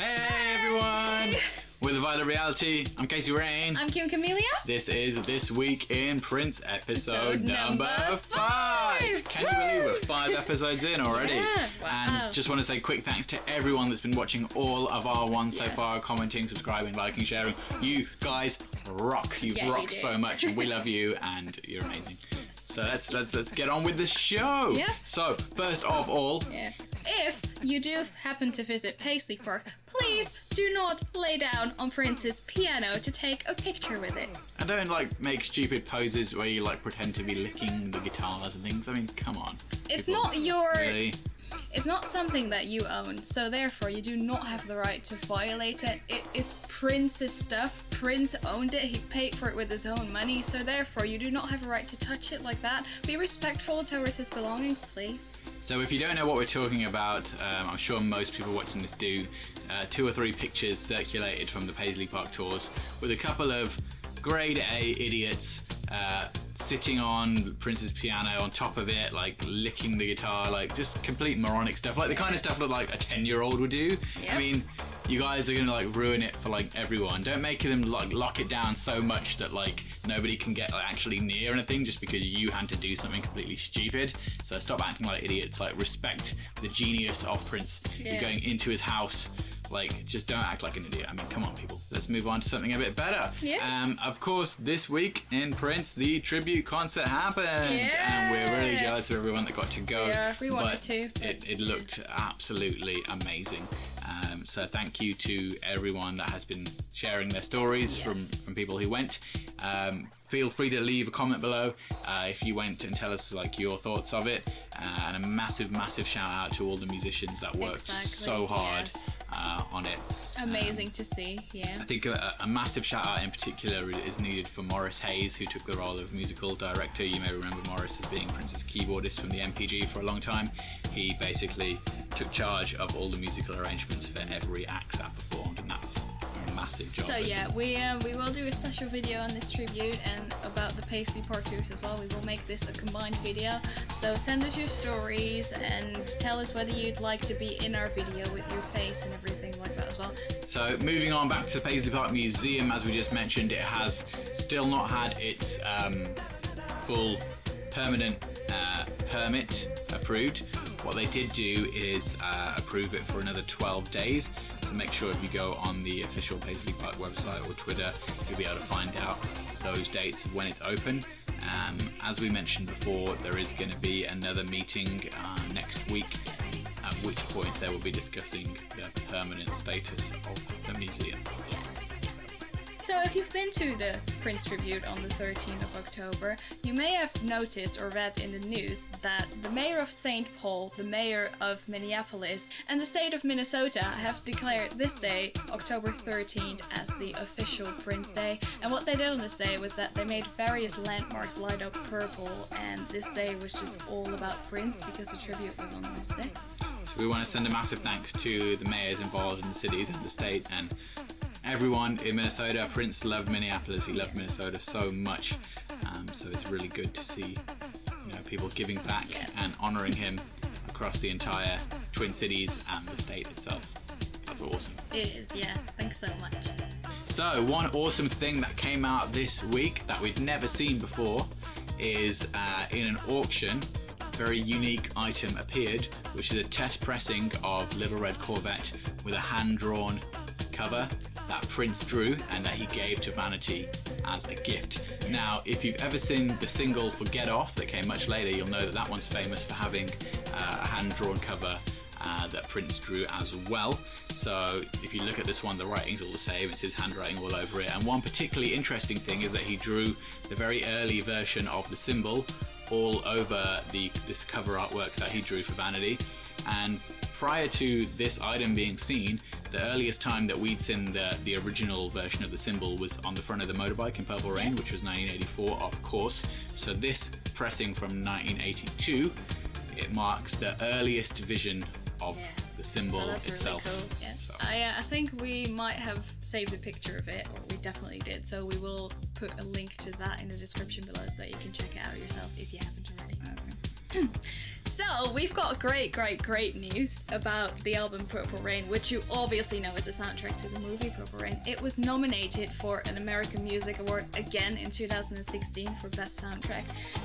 Hey everyone! With Violet Reality, I'm Casey Rain. I'm Kim Camellia. This is This Week in Prince episode number 5. Can you believe we're 5 episodes in already? Yeah. Wow. And just want to say quick thanks to everyone that's been watching all of our ones so far, commenting, subscribing, liking, sharing. You guys rock. You rock so much, and we love you, and you're amazing. So let's get on with the show. Yeah. So first of all, if you do happen to visit Paisley Park, please do not lay down on Prince's piano to take a picture with it. And don't make stupid poses where you pretend to be licking the guitars and things. I mean, come on. It's people. not your... Really? It's not something that you own, so therefore you do not have the right to violate it. It is Prince's stuff. Prince owned it, he paid for it with his own money, so therefore you do not have a right to touch it like that. Be respectful towards his belongings, please. So if you don't know what we're talking about, I'm sure most people watching this do, 2 or 3 pictures circulated from the Paisley Park tours with a couple of grade A idiots sitting on Prince's piano on top of it, licking the guitar, just complete moronic stuff, the kind of stuff that a 10-year-old would do. I mean, you guys are gonna ruin it for everyone. Don't make them lock it down so much that nobody can get actually near anything just because you had to do something completely stupid. So stop acting like idiots. Respect the genius of Prince. You're going into his house. Just don't act like an idiot. I mean, come on, people. Let's move on to something a bit better. Of course, this week in Prince, the tribute concert happened. And we're really jealous of everyone that got to go. Yeah, we wanted to. It looked absolutely amazing. So thank you to everyone that has been sharing their stories from people who went. Feel free to leave a comment below if you went, and tell us your thoughts of it. And a massive shout out to all the musicians that worked so hard on it. Amazing to see, I think a massive shout out in particular is needed for Morris Hayes, who took the role of musical director. You may remember Morris as being Prince's keyboardist from the MPG for a long time. He basically took charge of all the musical arrangements for every act that performed, and that's a massive job. So we will do a special video on this tribute and about the Paisley Park tours as well. We will make this a combined video. So send us your stories and tell us whether you'd like to be in our video with your face and everything like that as well. So moving on back to the Paisley Park Museum, as we just mentioned, it has still not had its full permanent permit approved. What they did do is approve it for another 12 days. So make sure if you go on the official Paisley Park website or Twitter, you'll be able to find out those dates of when it's open. As we mentioned before, there is going to be another meeting next week, at which point they will be discussing the permanent status of the museum. So if you've been to the Prince tribute on the 13th of October, you may have noticed or read in the news that the mayor of St. Paul, the mayor of Minneapolis, and the state of Minnesota have declared this day, October 13th, as the official Prince Day. And what they did on this day was that they made various landmarks light up purple, and this day was just all about Prince because the tribute was on this day. So we want to send a massive thanks to the mayors involved in the cities and the state, and everyone in Minnesota. Prince loved Minneapolis. He loved Minnesota so much. So it's really good to see, people giving back and honoring him across the entire Twin Cities and the state itself. That's awesome. It is, Thanks so much. So one awesome thing that came out this week that we'd never seen before is in an auction, a very unique item appeared, which is a test pressing of Little Red Corvette with a hand-drawn cover that Prince drew and that he gave to Vanity as a gift. Now, if you've ever seen the single for Get Off that came much later, you'll know that that one's famous for having a hand-drawn cover that Prince drew as well. So if you look at this one, the writing's all the same, it's his handwriting all over it. And one particularly interesting thing is that he drew the very early version of the symbol all over this cover artwork that he drew for Vanity. And prior to this item being seen, the earliest time that we'd seen the original version of the symbol was on the front of the motorbike in Purple Rain, which was 1984, of course. So this pressing from 1982, it marks the earliest vision of the symbol itself. Really cool. So. I think we might have saved a picture of it, or we definitely did. So we will put a link to that in the description below so that you can check it out yourself if you haven't already. So, we've got great news about the album Purple Rain, which you obviously know is a soundtrack to the movie Purple Rain. It was nominated for an American Music Award again in 2016 for Best Soundtrack.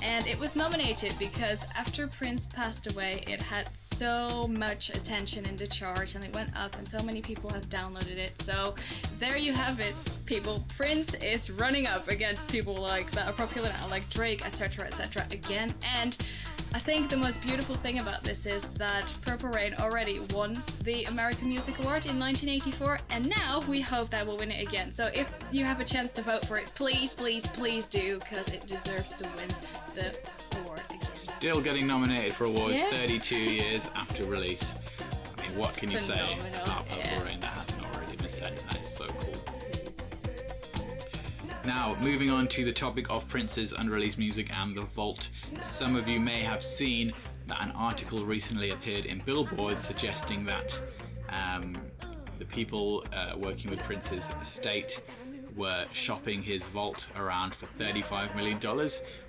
And it was nominated because after Prince passed away, it had so much attention in the charts and it went up and so many people have downloaded it. So, there you have it, people. Prince is running up against people like that are popular now, like Drake, etc., again. And I think the most beautiful thing about this is that Purple Rain already won the American Music Award in 1984, and now we hope that we'll win it again. So if you have a chance to vote for it, please do, because it deserves to win the award again. Still getting nominated for awards 32 years after release. I mean, what can you say about Purple Rain that hasn't already been said? That is so cool. Now, moving on to the topic of Prince's unreleased music and the vault. Some of you may have seen that an article recently appeared in Billboard suggesting that the people working with Prince's estate were shopping his vault around for $35 million,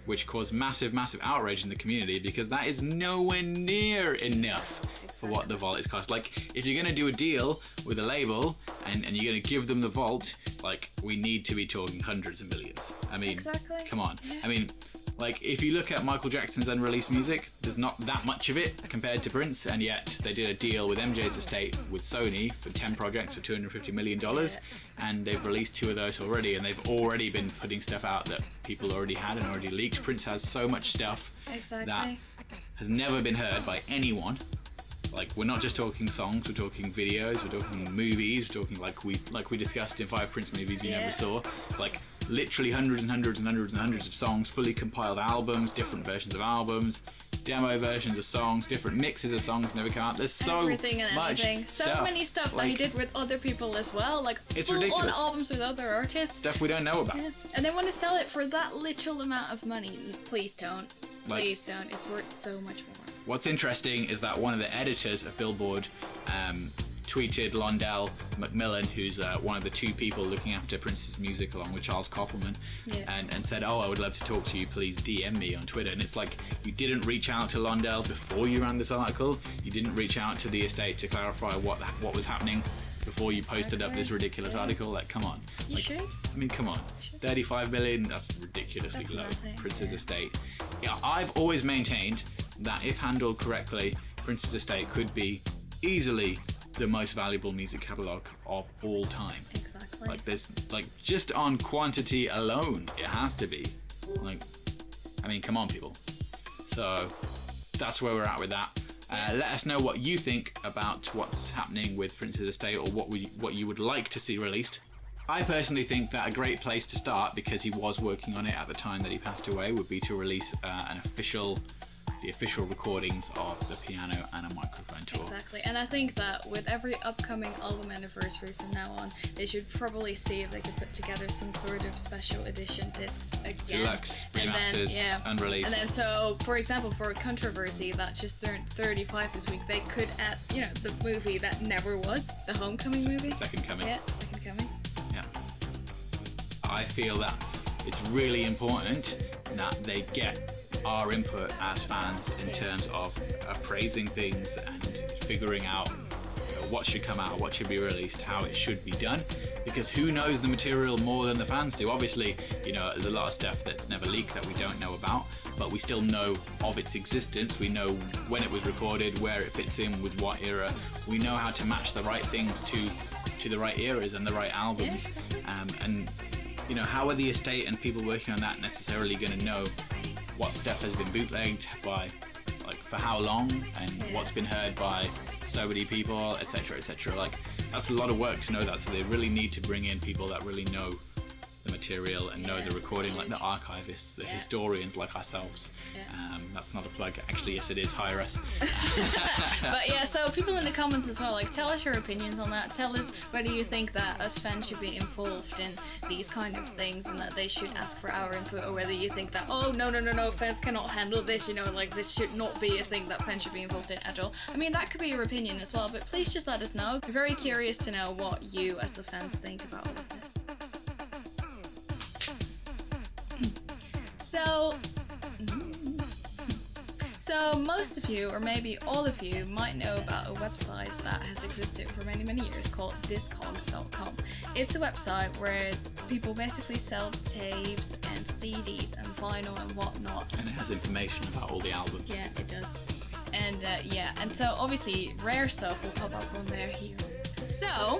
which caused massive outrage in the community because that is nowhere near enough for what the vault is cost. Like, if you're going to do a deal with a label and you're going to give them the vault, like, we need to be talking hundreds of millions. I mean, come on. Yeah. I mean, like, if you look at Michael Jackson's unreleased music, there's not that much of it compared to Prince, and yet they did a deal with MJ's estate with Sony for 10 projects for $250 million, and they've released 2 of those already, and they've already been putting stuff out that people already had and already leaked. Prince has so much stuff that has never been heard by anyone. Like, we're not just talking songs, we're talking videos, we're talking movies, we're talking like we discussed in 5 Prince movies you never saw. Like, literally hundreds of songs, fully compiled albums, different versions of albums, demo versions of songs, different mixes of songs never come out. There's so everything and much anything. So stuff. Many stuff that he did with other people as well. Like, it's full ridiculous. on albums with other artists. Stuff we don't know about. Yeah. And they want to sell it for that little amount of money. Please don't. Please don't. It's worth so much more. What's interesting is that one of the editors of Billboard tweeted Blondell McMillan, who's one of the 2 people looking after Prince's music along with Charles Koppelman, and said, "Oh, I would love to talk to you, please DM me on Twitter." And it's like, you didn't reach out to Blondell before you ran this article, you didn't reach out to the estate to clarify what was happening before you posted up this ridiculous article. Like, come on. You should. I mean, come on. 35 million, that's ridiculously low. Nothing. Prince's estate. Yeah, I've always maintained that if handled correctly, Prince's estate could be easily the most valuable music catalogue of all time. Exactly. Like, there's, like, just on quantity alone, it has to be. Like, I mean, come on, people. So that's where we're at with that. Let us know what you think about what's happening with Prince's estate, or what you would like to see released. I personally think that a great place to start, because he was working on it at the time that he passed away, would be to release the official recordings of the piano and a microphone tour. Exactly, and I think that with every upcoming album anniversary from now on, they should probably see if they could put together some sort of special edition discs again. Deluxe, remasters, unreleased. And then, so, for example, for Controversy, that just turned 35 this week, they could add, the movie that never was, the Homecoming movie. Second Coming. Yeah, Second Coming. Yeah. I feel that it's really important that they get our input as fans in terms of appraising things and figuring out what should come out, what should be released, how it should be done, because who knows the material more than the fans do? Obviously, there's a lot of stuff that's never leaked that we don't know about, but we still know of its existence. We know when it was recorded, where it fits in with what era. We know how to match the right things to the right eras and the right albums. And how are the estate and people working on that necessarily going to know what stuff has been bootlegged by, like, for how long, and what's been heard by so many people, etc. Like, that's a lot of work to know that, so they really need to bring in people that really know the material and know the recording, like the archivists, the historians like ourselves. That's not a plug, actually. Yes, it is. Hire us. But yeah, so people in the comments as well, like, tell us your opinions on that. Tell us whether you think that us fans should be involved in these kind of things and that they should ask for our input, or whether you think that, oh, no, fans cannot handle this, like, this should not be a thing that fans should be involved in at all. I mean, that could be your opinion as well, but please just let us know. We're very curious to know what you as the fans think about all of this. So So most of you, or maybe all of you, might know about a website that has existed for many, many years called Discogs.com. It's a website where people basically sell tapes and CDs and vinyl and whatnot. And it has information about all the albums. Yeah, it does. And and so obviously rare stuff will pop up on there here. So,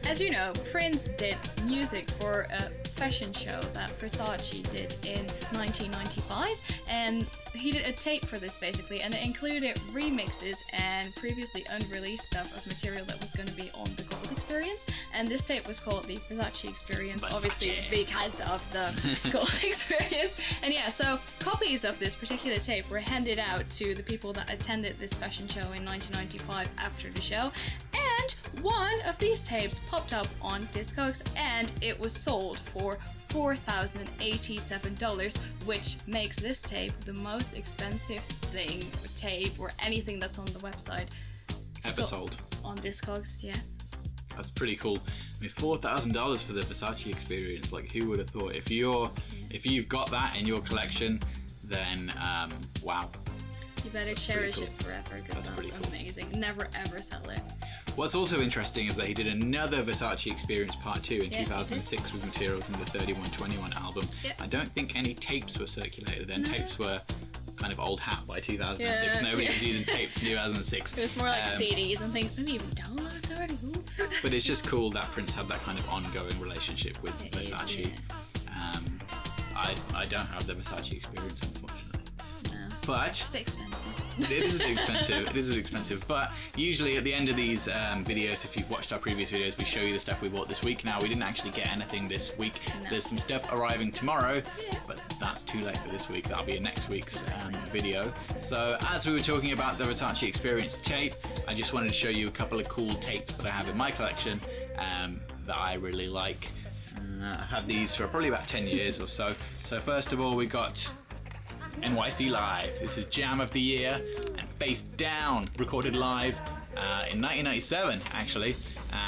as you know, Prince did music for a fashion show that Versace did in 1995, and he did a tape for this basically, and it included remixes and previously unreleased stuff of material that was going to be on the Gold Experience, and this tape was called the Versace Experience, Versace. obviously because of the Gold Experience. And yeah, so copies of this particular tape were handed out to the people that attended this fashion show in 1995 after the show, and one of these tapes popped up on Discogs and it was sold for $4,087, which makes this tape the most expensive thing, or tape, or anything that's on the website Ever sold. on Discogs. Yeah. That's pretty cool. I mean, $4,000 for the Versace Experience. Like, who would have thought? If you've got that in your collection, then wow. You better That's cherish pretty it cool. forever because That's that's pretty cool. amazing. Never ever sell it. What's also interesting is that he did another Versace Experience Part 2 in Yeah, he 2006 with material from the 3121 album. Yep. I don't think any tapes were circulated then. No. Tapes were kind of old hat by 2006. Yeah, Nobody yeah. was using tapes in 2006. It was more like Um, CDs and things, maybe even downloads already. Ooh. But it's just cool that Prince had that kind of ongoing relationship with It is, Versace. I don't have the Versace Experience, unfortunately. No. But It's a bit expensive. it is a bit expensive. It is a bit expensive. But usually at the end of these videos, if you've watched our previous videos, we show you the stuff we bought this week. Now, we didn't actually get anything this week. No. There's some stuff arriving tomorrow, Yeah. but that's too late for this week. That'll be in next week's video. So as we were talking about the Versace Experience tape, I just wanted to show you a couple of cool tapes that I have in my collection that I really like. I've had these for probably about 10 years or so. So first of all, we got NYC Live. This is Jam of the Year and Face Down, recorded live in 1997 actually,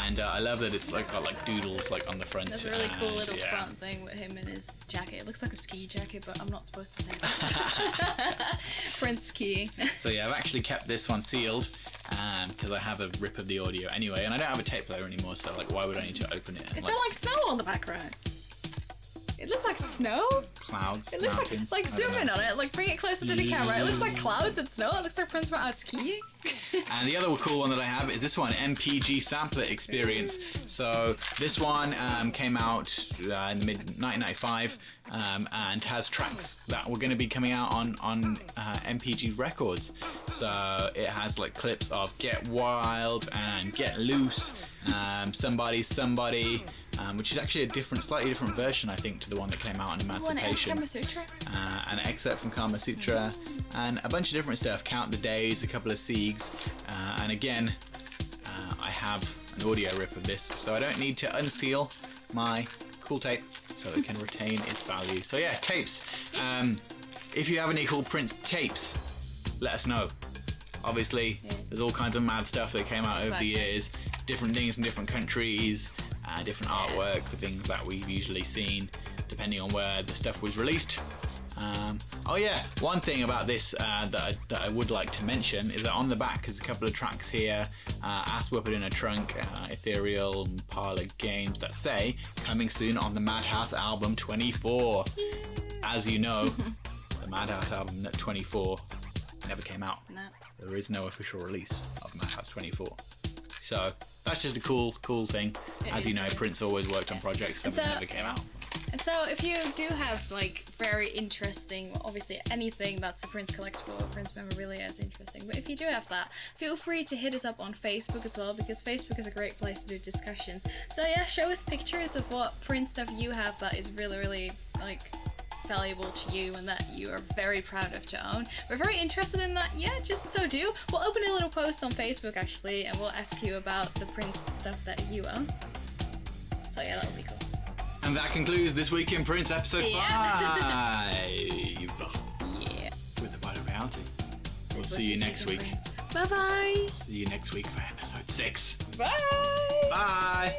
and I love that it's like got like doodles like on the front. That's a really cool and, little yeah. front thing with him in his jacket. It looks like a ski jacket, but I'm not supposed to say that. Prince ski. So yeah, I've actually kept this one sealed because I have a rip of the audio anyway, and I don't have a tape player anymore, so like why would I need to open it? Is there like snow on the background? It looks like snow. Clouds, It looks mountains. like I don't zoom in know. on it, like bring it closer to the camera. It looks like clouds and snow. It looks like Prince went out skiing. And the other cool one that I have is this one, MPG Sampler Experience. So this one came out in the mid-1995 and has tracks that were going to be coming out on MPG Records. So it has like clips of Get Wild and Get Loose, Somebody, which is actually a slightly different version, I think, to the one that came out on Emancipation. Kama Sutra. An excerpt from Kama Sutra, and a bunch of different stuff. Count the Days, a couple of Siegs, and again, I have an audio rip of this, so I don't need to unseal my cool tape, so it can retain its value. So yeah, tapes. If you have any cool Prince tapes, let us know. Obviously, there's all kinds of mad stuff that came out over the years, different things in different countries. Different artwork for things that we've usually seen, depending on where the stuff was released. Oh yeah, one thing about this that I would like to mention is that on the back there's a couple of tracks here, Ass Whoopin' in a Trunk, Ethereal, Parlor Games, that say coming soon on the Madhouse album 24. As you know, the Madhouse album 24 never came out. No. There is no official release of Madhouse 24. So that's just a cool thing. As you know, Prince always worked on projects that never came out. And so if you do have like very interesting, obviously anything that's a Prince collectible or Prince memorabilia is interesting, but if you do have that, feel free to hit us up on Facebook as well, because Facebook is a great place to do discussions. So yeah, show us pictures of what Prince stuff you have that is really, really like valuable to you and that you are very proud of to own. We're very interested in that. Yeah, just so do. We'll open a little post on Facebook actually, and we'll ask you about the Prince stuff that you own. So yeah, that would be cool. And that concludes this week in Prince episode 5. Yeah. With the Vital Reality. We'll This was see you this next week week. in Prince. Bye bye. See you next week for episode 6. Bye. Bye.